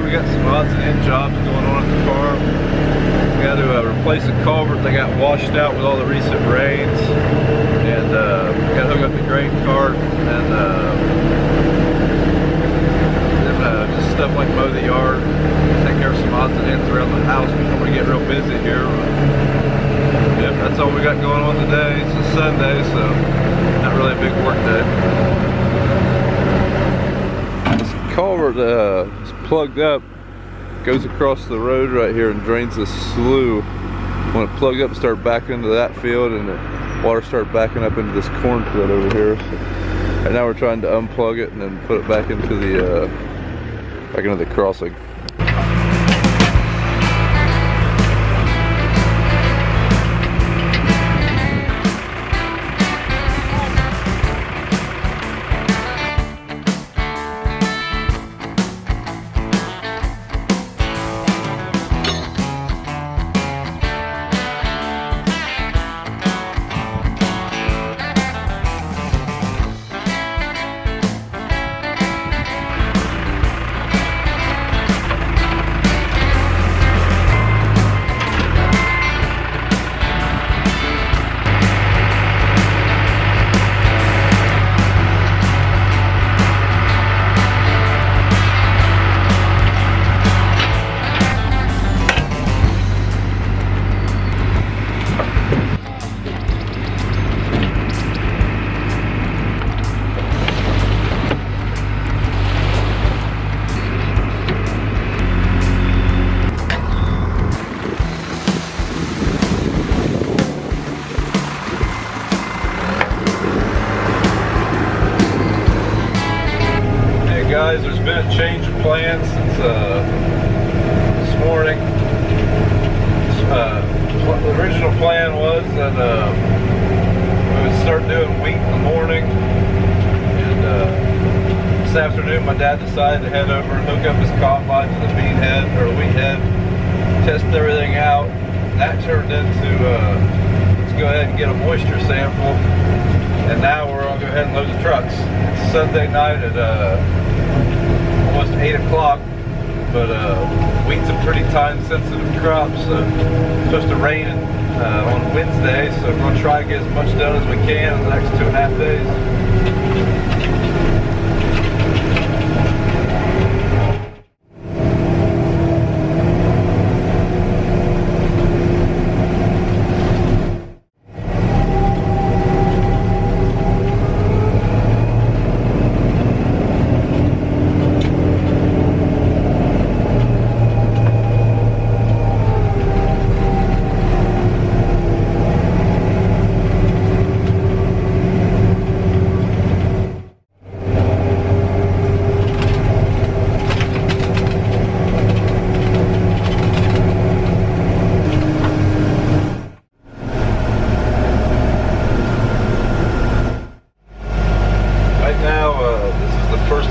we got some odds and end jobs going on at the farm. We got to replace a culvert that got washed out with all the recent rains, and we got to hook up the grain cart, and then just stuff like mow the yard, take care of some odds and ends around the house before we get real busy here. Yep, that's all we got going on today. It's a Sunday, so not really a big work day. This culvert is plugged up, goes across the road right here and drains this slough. When it plugged up, start backing into that field, and the water started backing up into this cornfield over here. So, and now we're trying to unplug it and then put it back into the crossing. Guys, there's been a change of plans since this morning. What the original plan was that we would start doing wheat in the morning, and this afternoon my dad decided to head over and hook up his combine to the bean head or wheat head, test everything out. That turned into let's go ahead and get a moisture sample, and now we're gonna go ahead and load the trucks. It's Sunday night at almost 8 o'clock, but wheat's a pretty time-sensitive crop, so it's supposed to rain on Wednesday, so we're going to try to get as much done as we can in the next 2.5 days.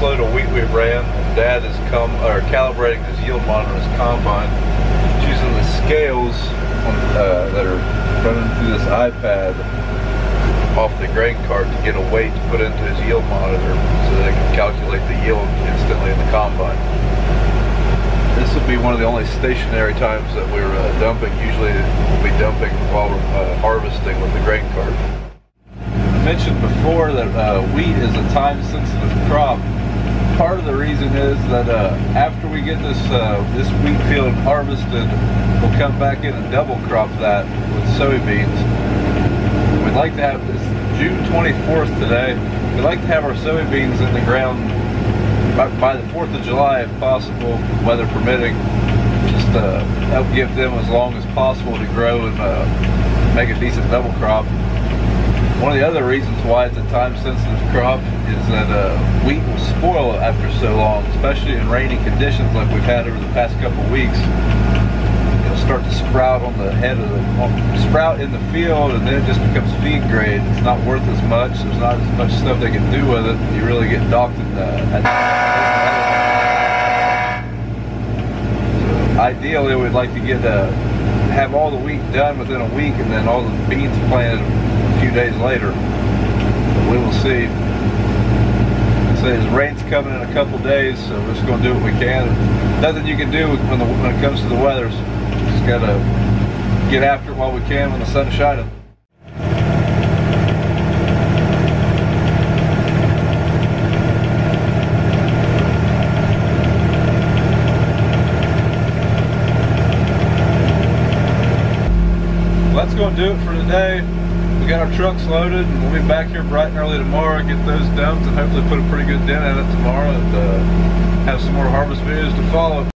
Load of wheat we've ran. Dad is calibrating his yield monitor on his combine. He's using the scales that are running through this iPad off the grain cart to get a weight to put into his yield monitor so they can calculate the yield instantly in the combine. This will be one of the only stationary times that we're dumping. Usually we'll be dumping while we're harvesting with the grain cart. I mentioned before that wheat is a time-sensitive crop. Part of the reason is that after we get this wheat field harvested, we'll come back in and double crop that with soybeans. We'd like to have this June 24th today. We'd like to have our soybeans in the ground by the 4th of July if possible, weather permitting. Just help give them as long as possible to grow and make a decent double crop. One of the other reasons why it's a time-sensitive crop is that wheat will spoil after so long, especially in rainy conditions like we've had over the past couple weeks. It'll start to sprout on the head of sprout in the field, and then it just becomes feed grade. It's not worth as much. There's not as much stuff they can do with it. You really get docked in so ideally, we'd like to get have all the wheat done within a week, and then all the beans planted a few days later. We will see. This say his rain's coming in a couple days, so we're just going to do what we can. Nothing you can do when it comes to the weather. Just got to get after it while we can when the sun's shining. Well, that's going to do it for today. We got our trucks loaded, and we'll be back here bright and early tomorrow, get those dumped, and hopefully put a pretty good dent in it tomorrow, and have some more harvest videos to follow.